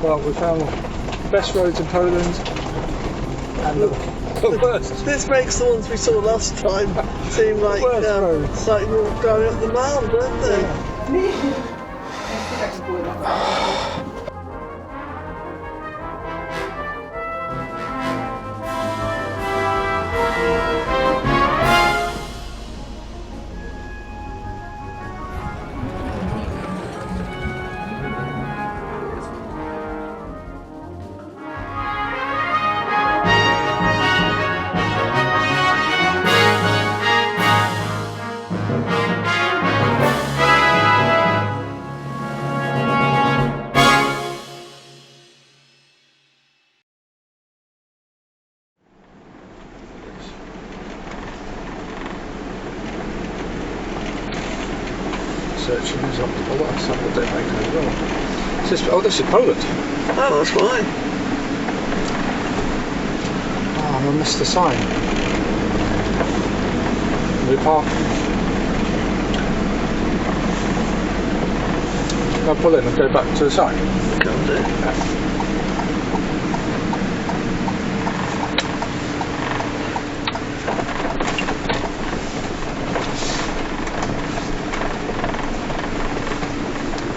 Well, we found the best roads in Poland and the worst. This makes the ones we saw last time seem like roads. like we were going up the mound, don't they? Searching is up to the left side of the as well. This is Poland. Oh, that's fine. Oh, I missed the sign. We park. I'll pull in and go back to the sign. Can do. Yeah.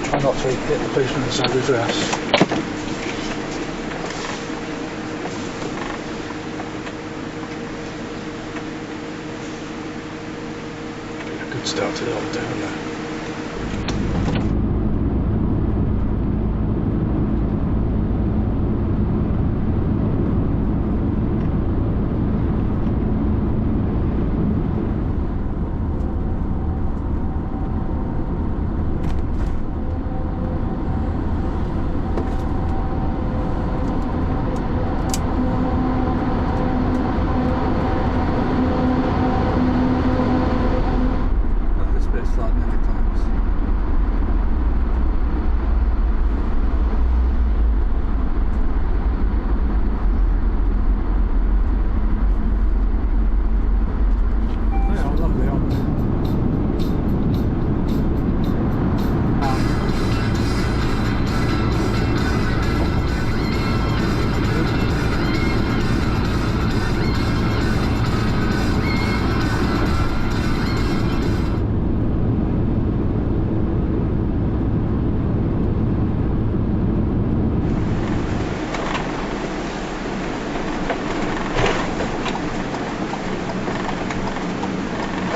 Try not to hit the policeman's address. Been a good start to the holiday, hasn't it?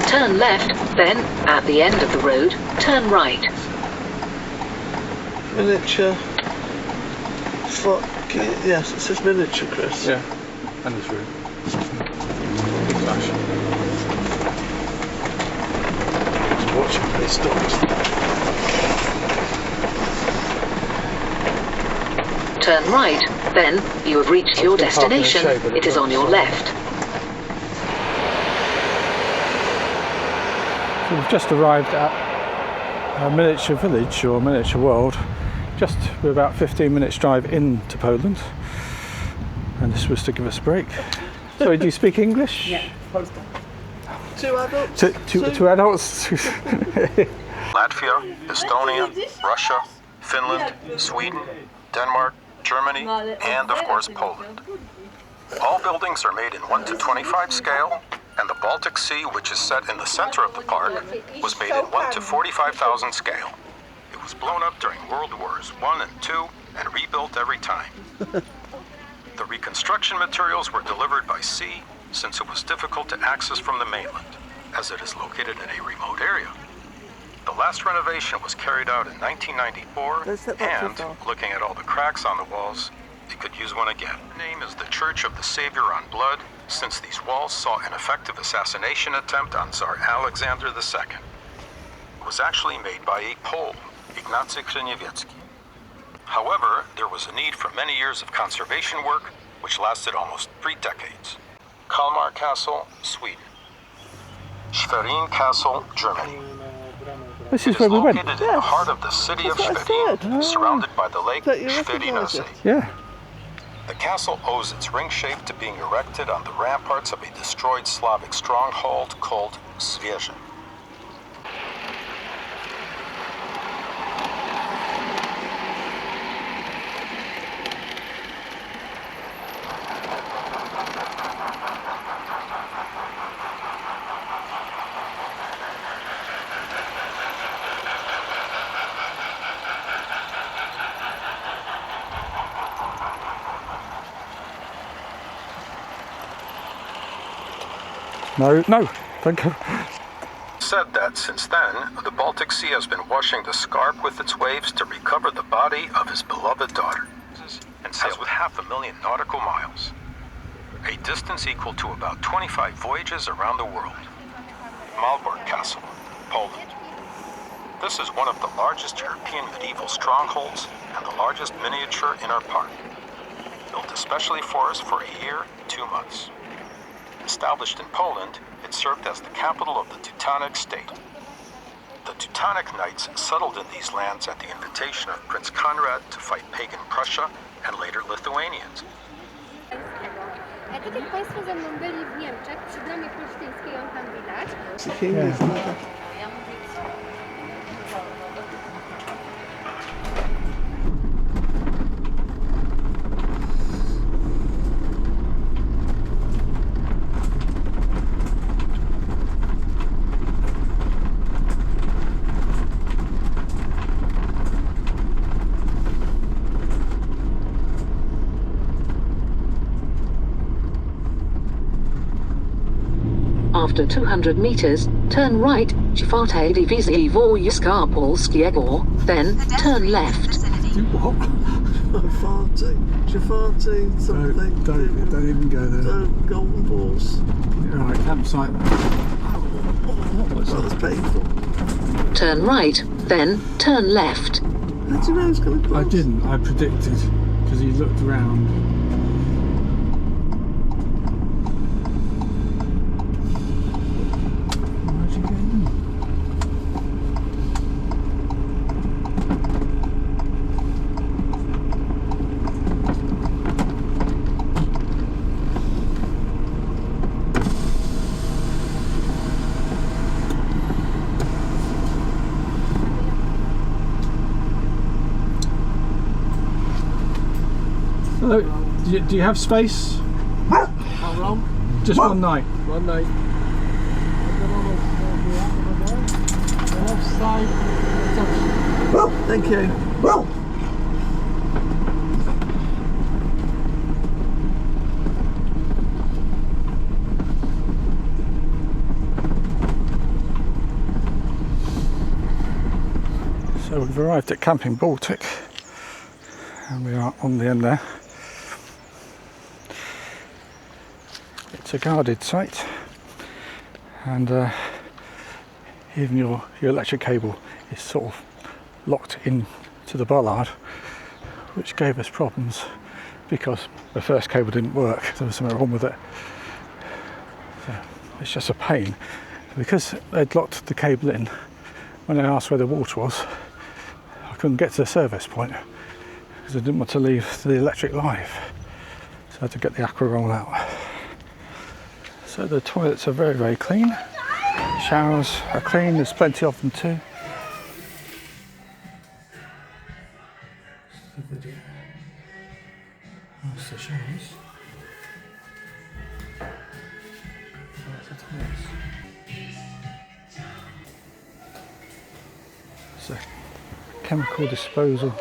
Turn left, then, at the end of the road, turn right. Miniature. Fuck. Yes, it says miniature, Chris. Yeah, and it's room. Big flash. Just watching for these stops. Turn right, then, you have reached your destination. It is on your left. So we've just arrived at a miniature village or miniature world. Just we're about 15 minutes drive into Poland, and this was to give us a break. Sorry, do you speak English? Yeah, Polska. Two adults. Two adults. Latvia, Estonia, Russia, Finland, Sweden, Denmark, Germany, and of course Poland. All buildings are made in 1:25 scale, and the Baltic Sea, which is set in the center of the park, was made in 1:45,000 scale. It was blown up during World Wars I and II and rebuilt every time. The reconstruction materials were delivered by sea since it was difficult to access from the mainland, as it is located in a remote area. The last renovation was carried out in 1994, and looking at all the cracks on the walls, it could use one again. The name is the Church of the Savior on Blood, since these walls saw an effective assassination attempt on Tsar Alexander II. It was actually made by a Pole, Ignacy Krzyniewiecki. However, there was a need for many years of conservation work, which lasted almost 3 decades. Kalmar Castle, Sweden. Schwerin Castle, Germany. This is where we went. Located in the heart of the city of Schwerin, surrounded by the lake Schweriner See. Yeah. The castle owes its ring shape to being erected on the ramparts of a destroyed Slavic stronghold called Zwierzę. No, no, don't go. Said that since then, the Baltic Sea has been washing the scarp with its waves to recover the body of his beloved daughter, and sailed with 500,000 nautical miles, a distance equal to about 25 voyages around the world. Malbork Castle, Poland. This is one of the largest European medieval strongholds and the largest miniature in our park. Built especially for us for a year, 2 months. Established in Poland, it served as the capital of the Teutonic state. The Teutonic Knights settled in these lands at the invitation of Prince Conrad to fight pagan Prussia and later Lithuanians. Tak jak Państwo ze mną byli w Niemczech, przy bramie Holsztyńskiej, ją tam widać. After 200 meters, turn right, czwarte dywizja Polskiego, then turn left. What? Czwarty, something. Don't even go there. Golden balls. Right, campsite. Well, that's painful. Turn right, then turn left. How do you know it's going to close? I didn't, I predicted, because he looked around. Where'd you get in? Hello, do you have space? How long? Just one night. One night. Thank you. So we've arrived at Camping Baltic and we are on the end there. It's a guarded site and even your electric cable is sort of locked into the bollard, which gave us problems because the first cable didn't work. There was something wrong with it. So it's just a pain. Because they'd locked the cable in, when I asked where the water was, I couldn't get to the service point because I didn't want to leave the electric live. So I had to get the aqua roll out. So the toilets are very, very clean. Showers are clean, there's plenty of them too. That's the showers. That's the toilets. So, chemical disposal.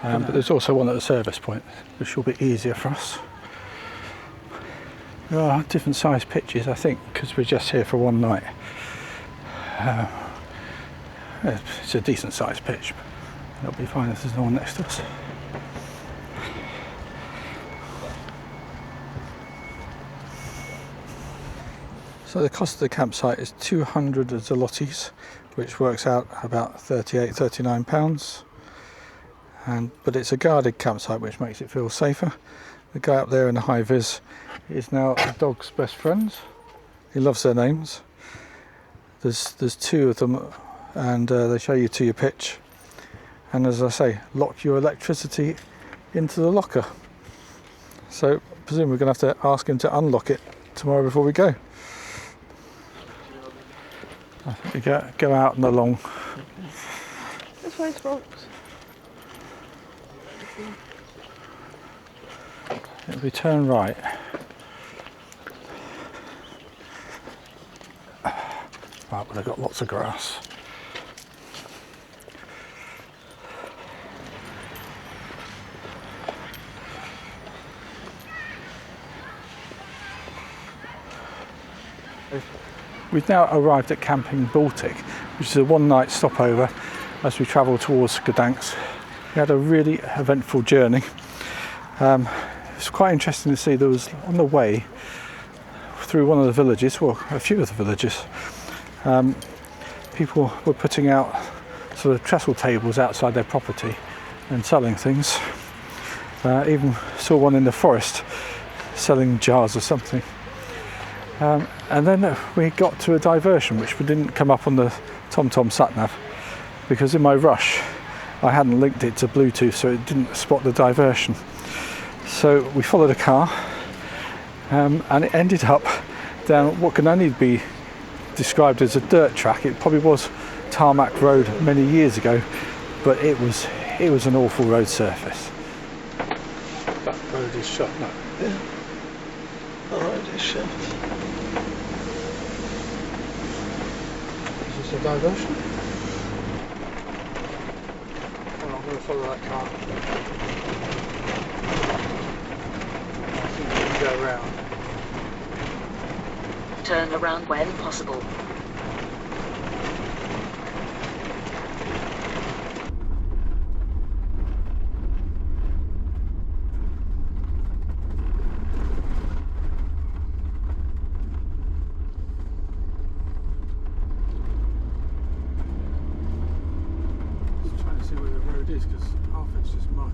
But there's also one at the service point, which will be easier for us. There are different size pitches, I think, because we're just here for one night. It's a decent sized pitch. It'll be fine if there's no one next to us. So the cost of the campsite is 200 zlotys, which works out about £39. But it's a guarded campsite, which makes it feel safer. The guy up there in the high vis is now the dog's best friends. He loves their names. There's two of them, and they show you to your pitch. And as I say, lock your electricity into the locker. So I presume we're going to have to ask him to unlock it tomorrow before we go. I think we go out and along. This way's folks. If we turn right, but they've got lots of grass. We've now arrived at Camping Baltic, which is a one-night stopover as we travel towards Gdansk. We had a really eventful journey. It's quite interesting to see there was, on the way through one of the villages, well, a few of the villages, people were putting out sort of trestle tables outside their property and selling things. Even saw one in the forest selling jars or something. And then we got to a diversion which didn't come up on the TomTom satnav because in my rush I hadn't linked it to Bluetooth, so it didn't spot the diversion. So we followed a car and it ended up down what can only be described as a dirt track. It probably was tarmac road many years ago, but it was an awful road surface. That road is shut now. Yeah. The road is shut. Is this a diversion? Well, I'm going to follow that car. I think we can go around. Turn around when possible. Just trying to see where the road is because half it's just mud.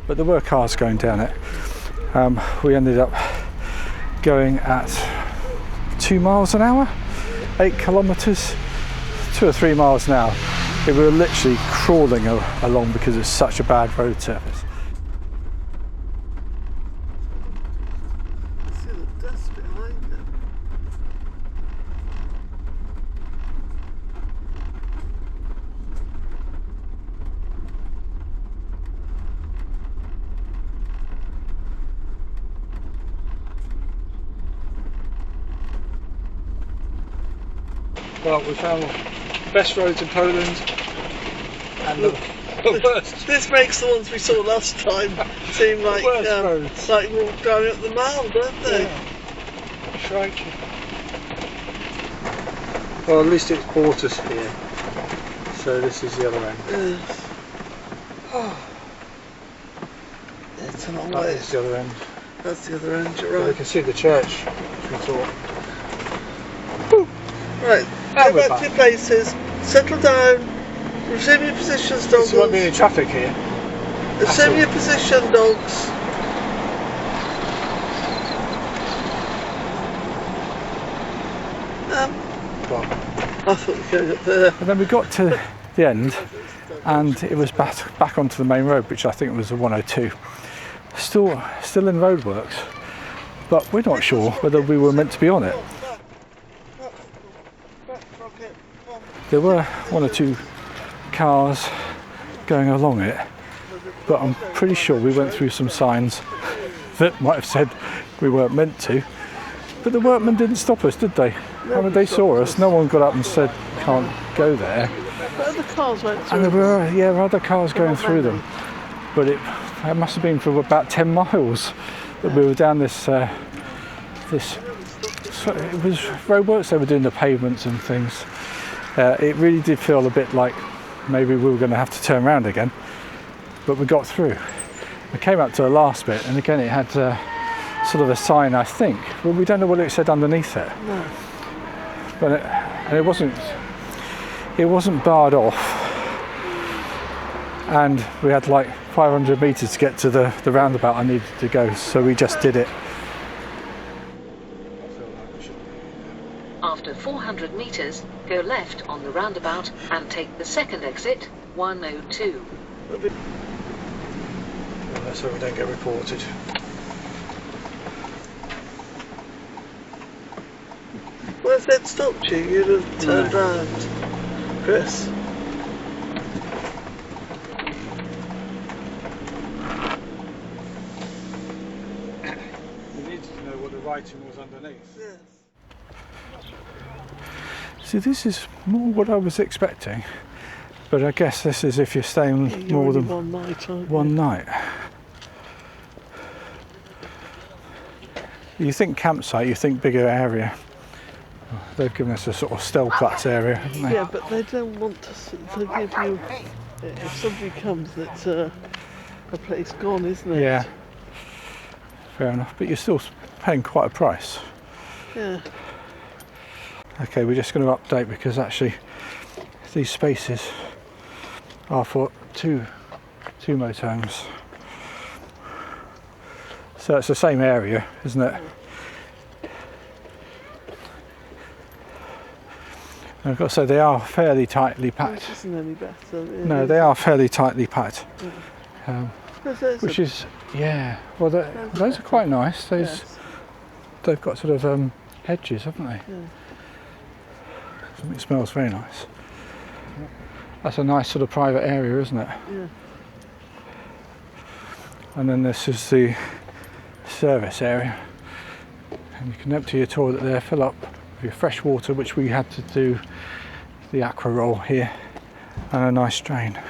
But there were cars going down it. We ended up going at 2 miles an hour, 8 kilometres, 2 or 3 miles an hour. We were literally crawling along because it's such a bad road surface. See the dust behind it. Well, we found the best roads in Poland and the worst. This makes the ones we saw last time seem like roads. like we're going up the mall, don't they? Yeah. Crikey. Well, at least it's borders here. So this is the other end. Yes. It's a long That way. is the other end. That's the other end, you're But we right. can see the church, which we thought. Right, And go we're back to back. your places, settle down, resume your positions, This won't be any dogs. traffic here. Resume all. your position, dogs. Well, I thought you were going up there. and then we got to the end and it was back onto the main road, which I think was a 102. Still in roadworks, but we're not sure whether we were meant to be on it. There were 1 or 2 cars going along it, but I'm pretty sure we went through some signs that might have said we weren't meant to. But the workmen didn't stop us, did they? I mean, they saw us. No one got up and said can't go there. But other cars went And through. there were other cars going through them. But it must have been for about 10 miles that we were down this. So it was roadworks. They were doing the pavements and things. It really did feel a bit like maybe we were going to have to turn around again, but we got through. We came up to the last bit, and again it had sort of a sign, I think. Well, we don't know what it said underneath it. No. But it wasn't barred off, and we had like 500 metres to get to the roundabout I needed to go, so we just did it. After 400 meters, go left on the roundabout and take the second exit, 102. Let's hope we don't get reported. Well, if they'd stopped you, you'd have turned round. Chris. You needed to know what the writing was underneath. Yes. See, this is more what I was expecting, but I guess this is if you're staying You're more only than one night, aren't you? one night. You think campsite, you think bigger area. They've given us a sort of Stellplatz area, haven't they? Yeah, but they don't want to give you. If somebody comes, it's a place gone, isn't it? Yeah. Fair enough, but you're still paying quite a price. Yeah. Okay, we're just going to update because actually these spaces are for two motorhomes. So it's the same area, isn't it? And I've got to say they are fairly tightly packed. Which isn't any better. Really. No, they are fairly tightly packed. Which is. is, yeah, well those are quite nice. Those, they've got sort of hedges, haven't they? Yeah. It smells very nice. That's a nice sort of private area, isn't it? Yeah. And then this is the service area. And you can empty your toilet there, fill up with your fresh water, which we had to do the aqua roll here, and a nice drain.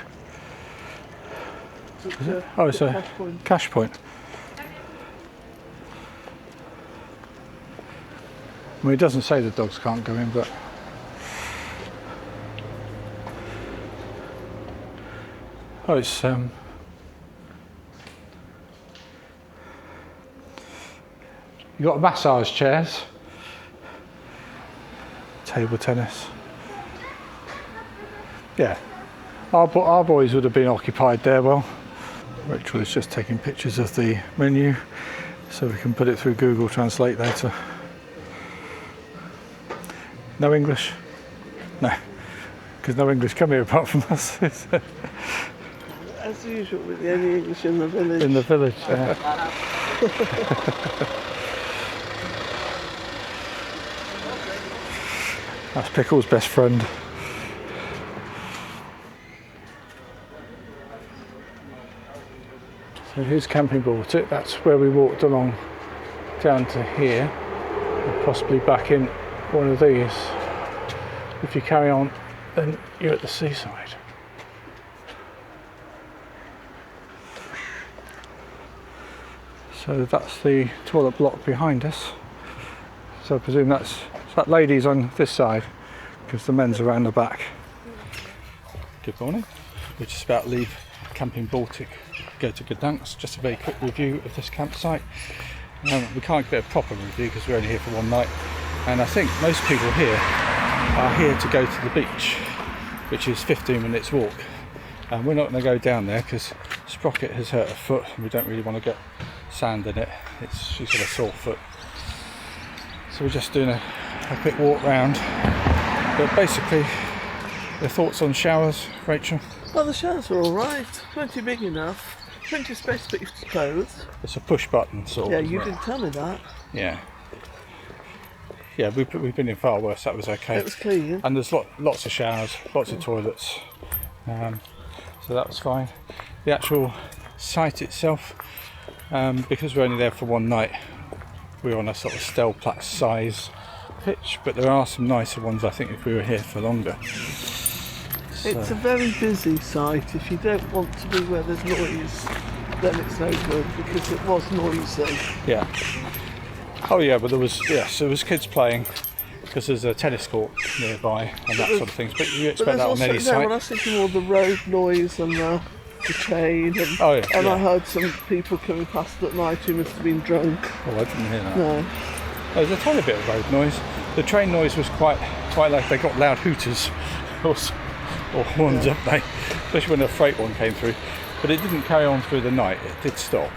Is it? Oh, it's a cash point. I mean, it doesn't say the dogs can't go in, but oh, it's you got massage chairs, table tennis. Yeah, our boys would have been occupied there. Well, Rachel is just taking pictures of the menu so we can put it through Google Translate later. No English? No, because no English come here apart from us. As usual, with the only English in the village. In the village, yeah. That's Pickle's best friend. So here's Camping Baltic. That's where we walked along down to here, and possibly back in one of these. If you carry on, then you're at the seaside. So that's the toilet block behind us. So I presume that lady's on this side because the men's around the back. Good morning. We're just about to leave Camping Baltic, go to Gdansk. Just a very quick review of this campsite. We can't get a proper review because we're only here for one night, and I think most people here are here to go to the beach, which is 15 minutes walk. And we're not going to go down there because Sprocket has hurt her foot and we don't really want to get sand in it. She's got a sore foot. So we're just doing a quick walk round. But basically, your thoughts on showers, Rachel? Well, the showers are alright. Plenty big enough. Plenty of space to put your clothes. It's a push button sort of. Yeah, you didn't tell me that. Yeah. Yeah, we've been in far worse. That was okay. It was clean. And there's lots of showers, lots of toilets. So that was fine. The actual site itself, because we're only there for one night, we're on a sort of Stellplatz size pitch, but there are some nicer ones I think if we were here for longer. So. It's a very busy site. If you don't want to be where there's noise, then it's no good because it was noisy. Yeah. Oh yeah, but there was kids playing because there's a tennis court nearby and that sort of things. But you expect that on any site. When I was thinking all the road noise and the train, and, I heard some people coming past at night who must have been drunk. Oh, I didn't hear that. No. There's a tiny bit of road noise. The train noise was quite like they got loud hooters or horns, haven't they? Especially when a freight one came through. But it didn't carry on through the night. It did stop.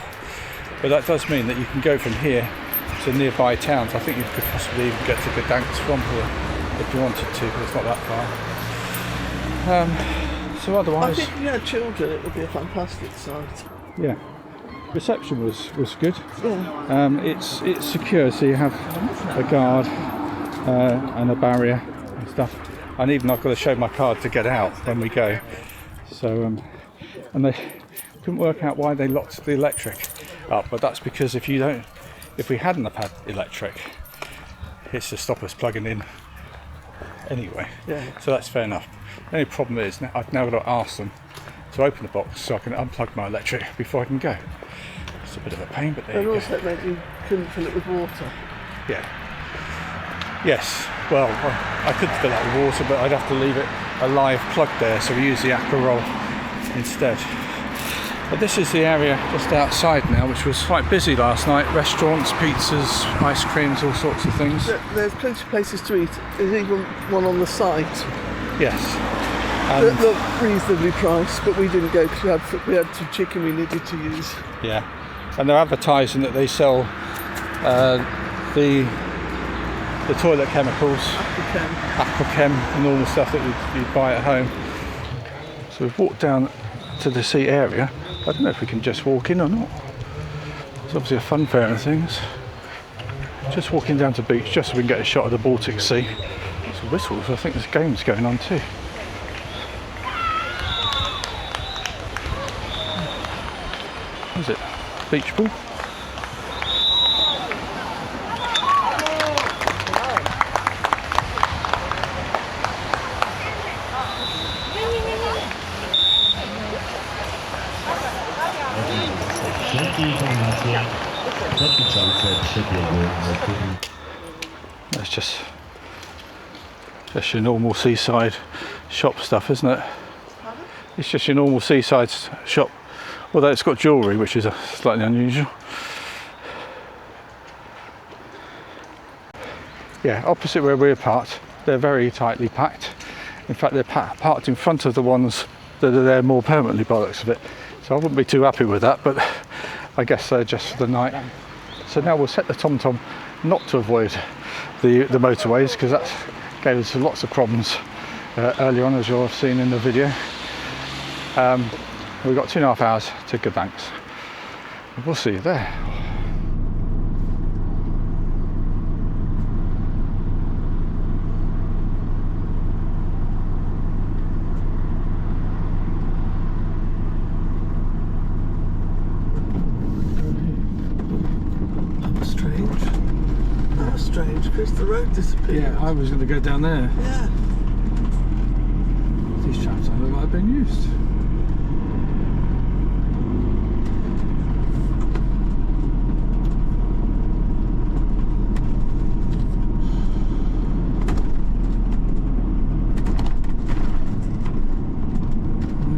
But that does mean that you can go from here to nearby towns. I think you could possibly even get to Gdansk from here if you wanted to, but it's not that far. So otherwise, I think if you had children it would be a fantastic site. Yeah. Reception was good. Yeah. It's secure, so you have a guard and a barrier and stuff. And even I've got to show my card to get out when we go. So and they couldn't work out why they locked the electric up, but that's because if we hadn't have had electric, it's to stop us plugging in anyway. Yeah. So that's fair enough. The only problem is I've now got to ask them to open the box so I can unplug my electric before I can go. It's a bit of a pain, but there And you also go. it meant you couldn't fill it with water. Yeah. Yes. Well, I could fill it with water, but I'd have to leave it a live plug there, so we use the aqua roll instead. But this is the area just outside now, which was quite busy last night. Restaurants, pizzas, ice creams, all sorts of things. There's plenty of places to eat. There's even one on the site Yes. that looked reasonably priced, but we didn't go because we had some chicken we needed to use. Yeah. And they're advertising that they sell the toilet chemicals, Aquachem, and all the stuff that you'd buy at home. So we've walked down to the sea area. I don't know if we can just walk in or not. It's obviously a fun fair and things. Just walking down to the beach just so we can get a shot of the Baltic Sea. Lots of whistles. I think there's games going on too. What is it? Beach ball? That's just your normal seaside shop stuff, isn't it? It's just your normal seaside shop, although it's got jewellery, which is slightly unusual. Yeah, opposite where we're parked, they're very tightly packed. In fact, they're parked in front of the ones that are there more permanently by the looks of it. So I wouldn't be too happy with that, but I guess they're just for the night. So now we'll set the TomTom not to avoid the motorways, because that gave us lots of problems earlier on, as you'll have seen in the video. We've got 2.5 hours to Gdansk. We'll see you there. Strange, because the road disappeared. Yeah, I was going to go down there. Yeah. These traps don't look like they've been used.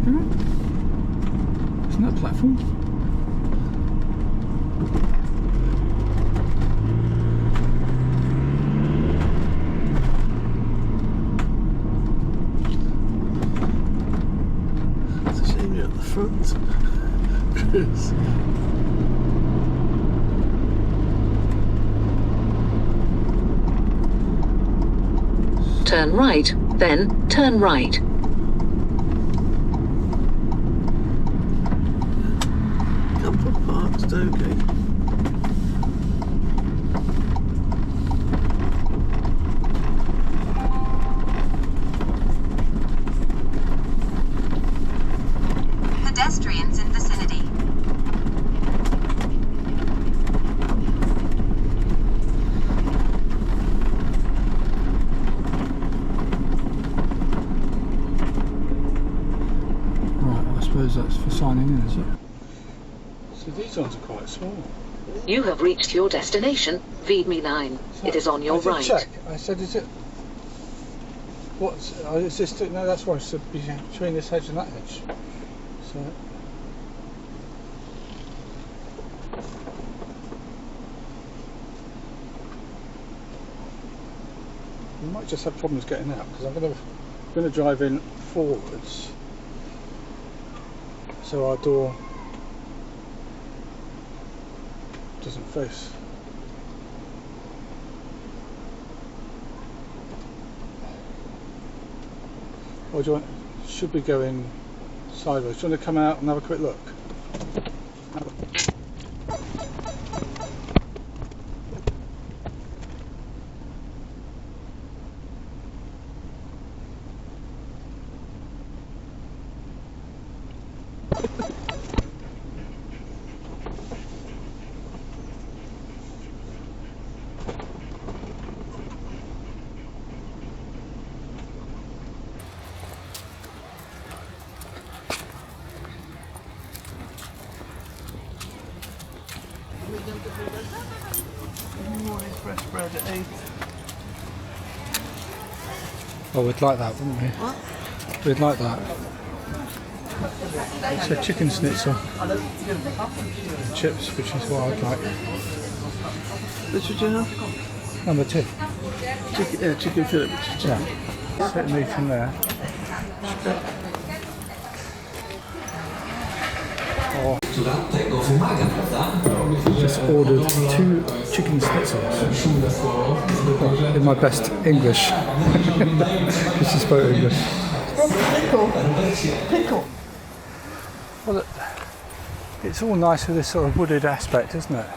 Okay. Isn't that a platform? Front. Turn right, then turn right. Camping Park, Stogi. Pedestrians in vicinity. Right, I suppose that's for signing in, is it? So these ones are quite small. You have reached your destination, Vidme 9. It is on your right. Check. I said, is it? What's? Is this? No, that's why it's between this hedge and that hedge. So. We might just have problems getting out, because I'm going to drive in forwards, so our door doesn't face. Or do you want? Should we go in sideways? Do you want to come out and have a quick look? Morning fresh bread at 8. Oh, we'd like that, wouldn't we? What? We'd like that. It's a chicken schnitzel. Chips, which is what I'd like. Which would you have? Number 2. Chicken fillet. Yeah. Set meat in there. Oh. Just ordered 2 chicken schnitzels. In my best English. Because she spoke English. Pickle. Well, it's all nice with this sort of wooded aspect, isn't it?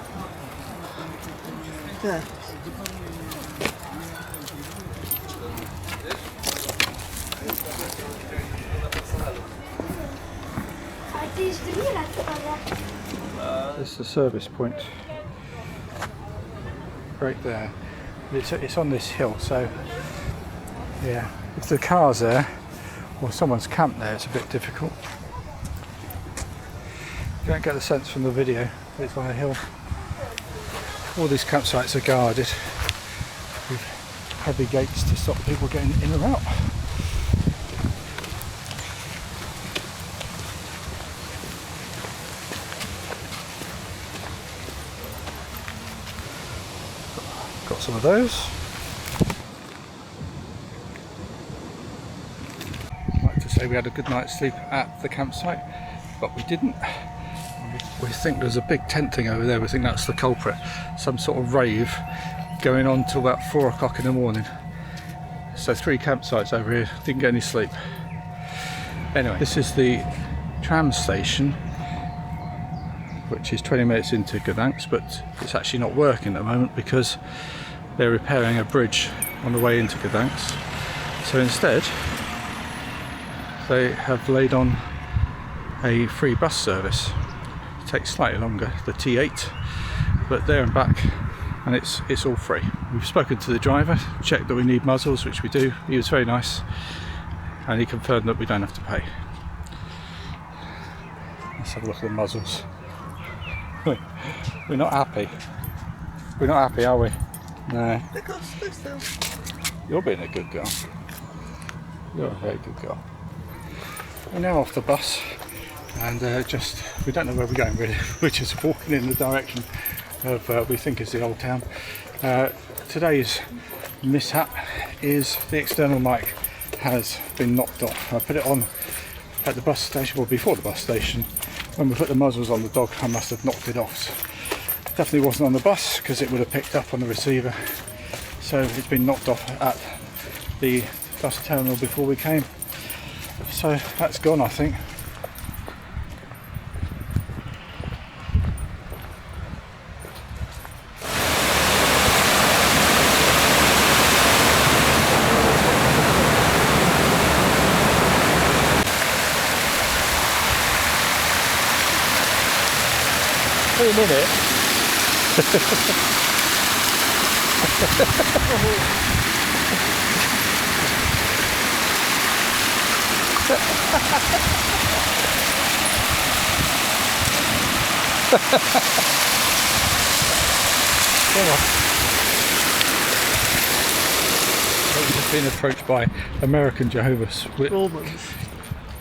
Yeah. This is the service point. Right there. It's on this hill, so yeah, if the car's there or someone's camped there, it's a bit difficult. You don't get the sense from the video, but it's on a hill. All these campsites are guarded with heavy gates to stop people getting in or out. Got some of those. I'd like to say we had a good night's sleep at the campsite, but we didn't. We think there's a big tent thing over there. We think that's the culprit. Some sort of rave going on till about 4 o'clock in the morning. So 3 campsites over here. Didn't get any sleep. Anyway, this is the tram station, which is 20 minutes into Gdansk, but it's actually not working at the moment because they're repairing a bridge on the way into Gdansk. So instead, they have laid on a free bus service. It takes slightly longer, the T8, but there and back, and it's all free. We've spoken to the driver, checked that we need muzzles, which we do. He was very nice, and he confirmed that we don't have to pay. Let's have a look at the muzzles. We're not happy. We're not happy, are we? No. You're being a good girl. You're a very good girl. We're now off the bus, and we don't know where we're going really. We're just walking in the direction of we think is the old town. Today's mishap is the external mic has been knocked off. I put it on at the bus station, well before the bus station. When we put the muzzles on the dog, I must have knocked it off. Definitely wasn't on the bus because it would have picked up on the receiver. So it's been knocked off at the bus terminal before we came. So that's gone, I think. Wait a minute. We've just been approached by American Jehovah's Mormons.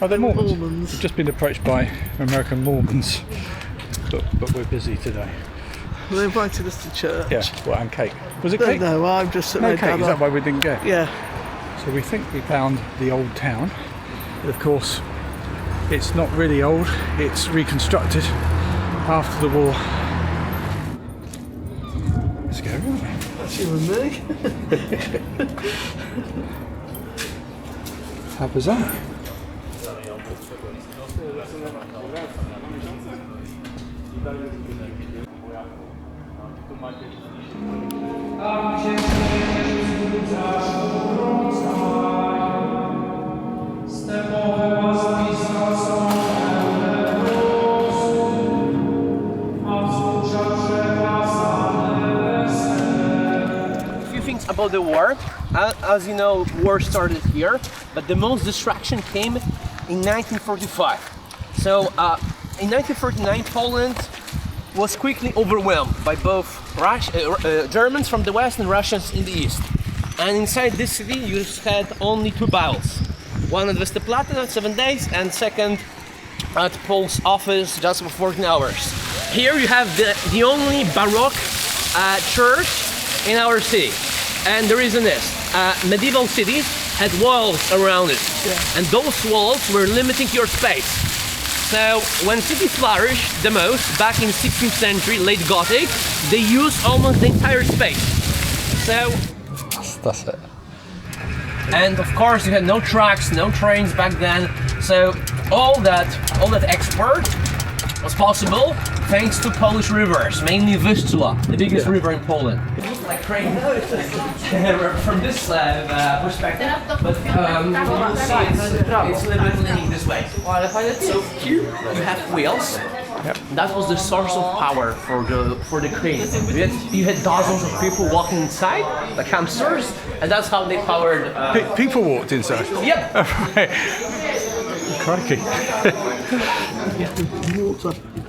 Are they Mormons? Mormons. We've just been approached by American Mormons, but we're busy today. Well, they invited us to church. Yeah, well, and cake. Was it cake? No, I'm just No cake, is that why we didn't go? Yeah. So we think we found the old town, but of course it's not really old, it's reconstructed after the war. Scary, isn't it? That's you and me. How bizarre. About the war, as you know, war started here, but the most destruction came in 1945. So in 1949, Poland was quickly overwhelmed by both Germans from the west and Russians in the east. And inside this city you had only 2 battles. One at Westerplatte, 7 days, and second at Paul's office, just for 14 hours. Here you have the only Baroque church in our city. And the reason is, medieval cities had walls around it. Yeah. And those walls were limiting your space. So when cities flourished the most, back in 16th century, late Gothic, they used almost the entire space. So that's it. And of course you had no trucks, no trains back then. So all that export was possible thanks to Polish rivers, mainly Vistula, the biggest river in Poland. It looks like crane from this perspective, but you see it's a little bit leaning this way. So here you have wheels. Yep. That was the source of power for the crane. You had dozens of people walking inside, like hamsters, and that's how they powered. People walked inside. Yep. Crikey.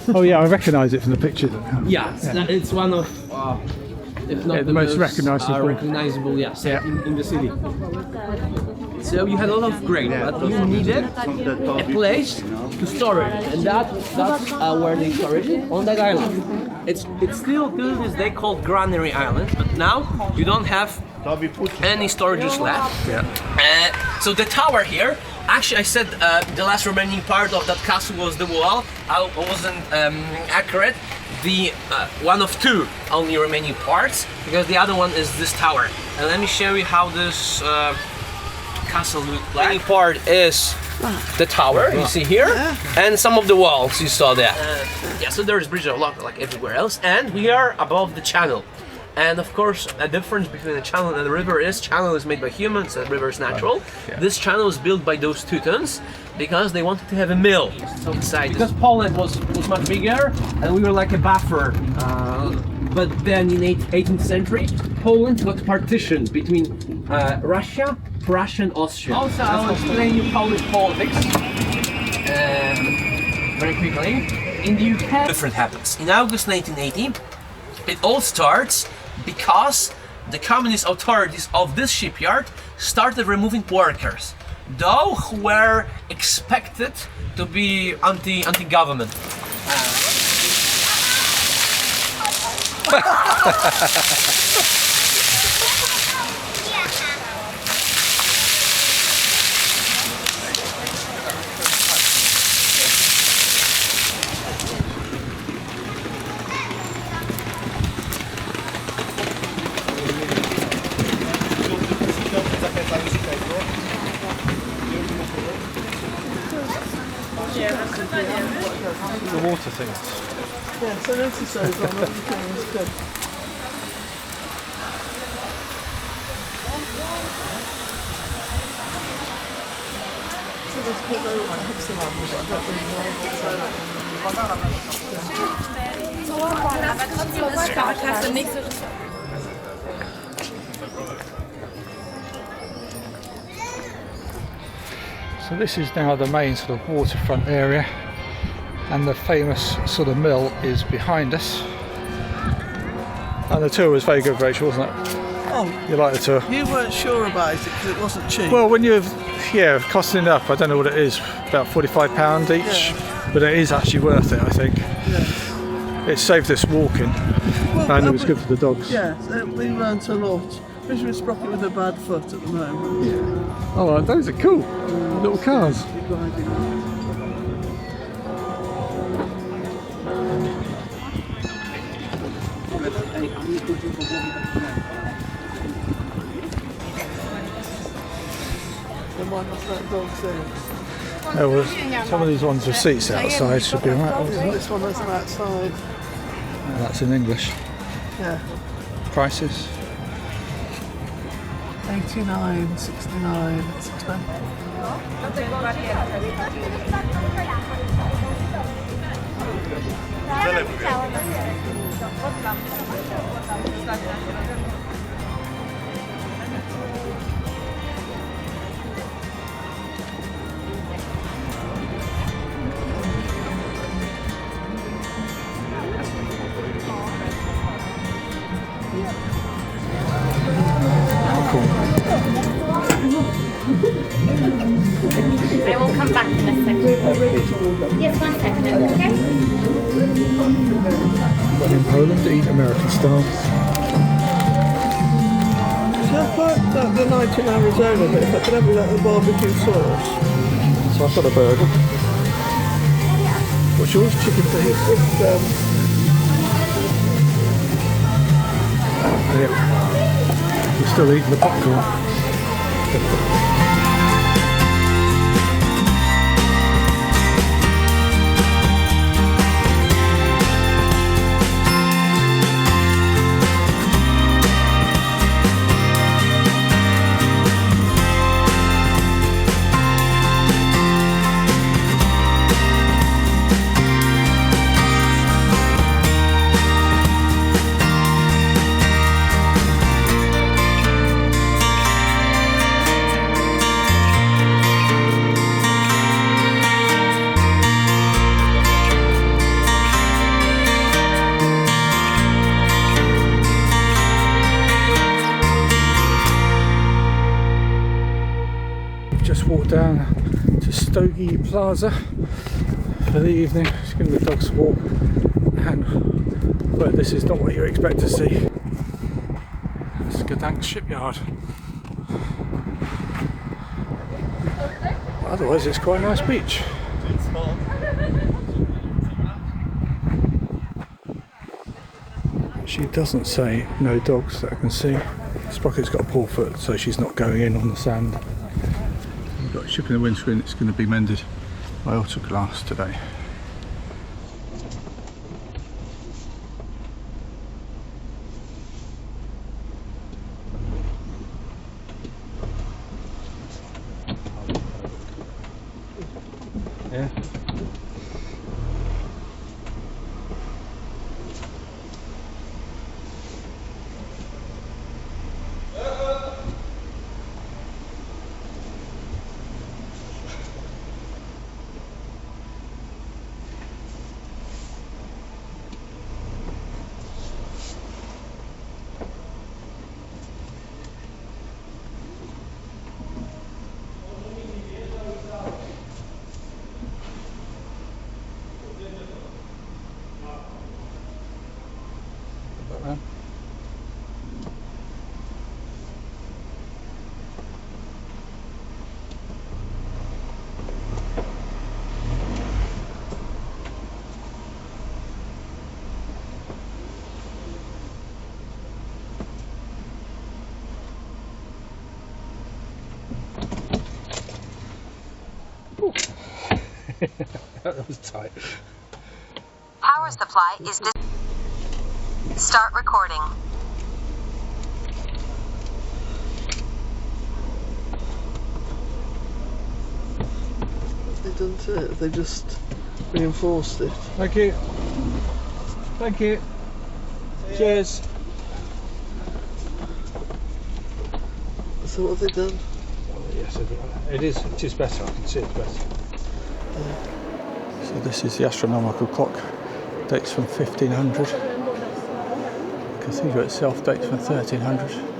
Oh yeah, I recognise it from the picture. Yeah, it's one of, if not the most recognisable. In the city. So you had a lot of grain, but you needed a place to store it, and that's where they stored it, on that island. It's still to this day called Granary Island, but now you don't have any storages left. Yeah. So the tower here, actually I said the last remaining part of that castle was the wall. I wasn't accurate. The one of 2 only remaining parts, because the other one is this tower. And let me show you how this castle looks like. The part is the tower you see here, and some of the walls you saw there. Yeah, so there's bridges a lot like everywhere else, and we are above the channel. And of course, a difference between the channel and the river is channel is made by humans and the river is natural. Yeah. This channel was built by those Teutons because they wanted to have a mill inside. Because Poland was much bigger and we were like a buffer. But then in 18th century, Poland got partitioned between Russia, Prussia and Austria. Also, I'll explain you Polish politics very quickly. In the UK, different happens. In August 1980, it all starts because the communist authorities of this shipyard started removing workers, though who were expected to be anti-government. The water things. Yeah, so notice those on everything is good. So there's people who want to have some animals, but I don't really know what's So this is now the main sort of waterfront area, and the famous sort of mill is behind us. And the tour was very good, Rachel, wasn't it? Oh, you liked the tour? You weren't sure about it because it wasn't cheap. Well, when you're, costing up, I don't know what it is, about £45 each, but it is actually worth it, I think. Yeah. It saved us walking, and it was good for the dogs. Yeah, we learnt a lot. Especially with Sprocket with a bad foot at the moment. Yeah. Oh, those are cool. Little cars. There was some of these ones with seats outside should be alright. This one isn't outside. That's in English. Yeah. Prices. 89, 69, it's expensive. Poland, eat American style. So I like the night in Arizona, but if I could have it at the barbecue sauce. So I've got a burger. What's yours? Chicken feet? We're still eating the popcorn. Just walked down to Stogi Plaza for the evening. Just going to the dogs walk, but this is not what you expect to see. It's Gdansk shipyard. Otherwise, it's quite a nice beach. She doesn't say no dogs that I can see. Sprocket's got a paw foot, so she's not going in on the sand. Got a chip in the windscreen. It's going to be mended by Autoglass today. Yeah. That was tight. Power supply is Start recording. They didn't it, they just reinforced it. Thank you. Thank you. Cheers. So what have they done? Yes, it is better. I can see it's better. So this is the astronomical clock. Dates from 1500. The cathedral itself dates from 1300.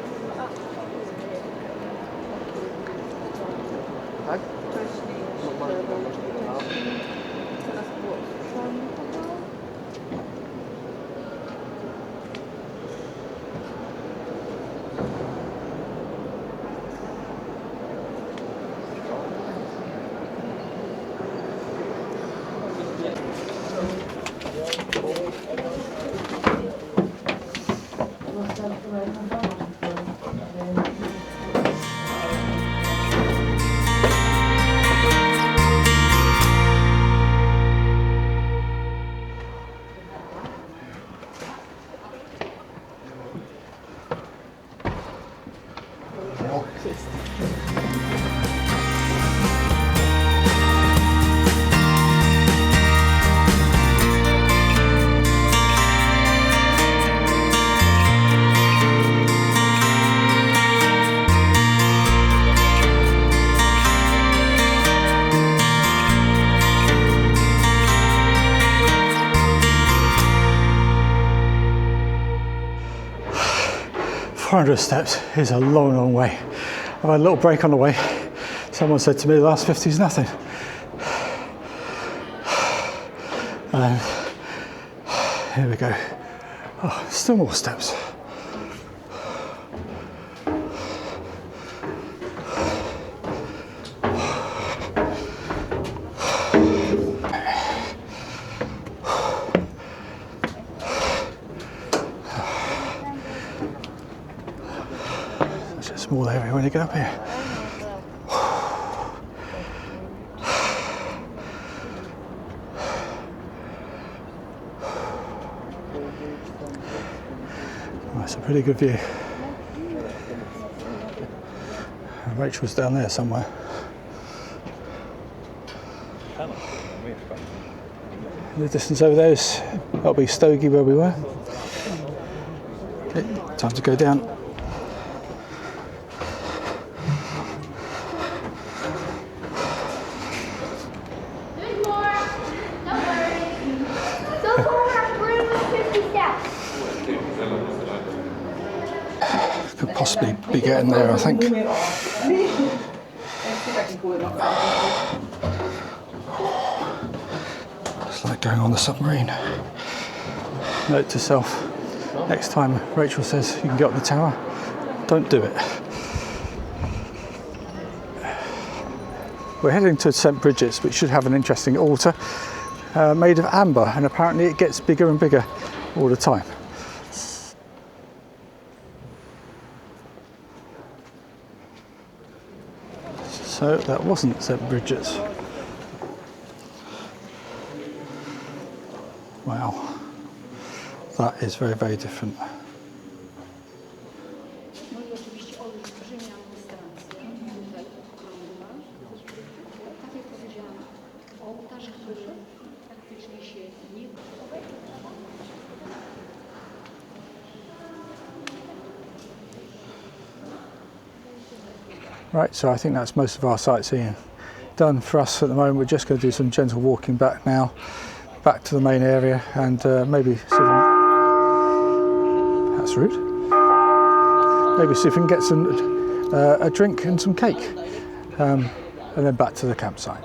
Steps is a long, long way. I've had a little break on the way. Someone said to me the last 50 is nothing. Here we go. Oh, still more steps. Such a small area when you get up here. That's a pretty good view. Rachel's down there somewhere. In the distance over there is, that'll be Stogi where we were. Okay, time to go down. There's more. Don't worry. So far, we're at 50 steps. Could possibly be getting there, I think. It's like going on the submarine. Note to self, next time Rachel says you can get up the tower, don't do it. We're heading to St Bridget's, which should have an interesting altar made of amber, and apparently it gets bigger and bigger all the time. So that wasn't St Bridget's. Wow, that is very, very different. Right, so I think that's most of our sightseeing done for us at the moment. We're just going to do some gentle walking back now, back to the main area, and maybe see if we can... That's rude. Maybe see if we can get some a drink and some cake, and then back to the campsite.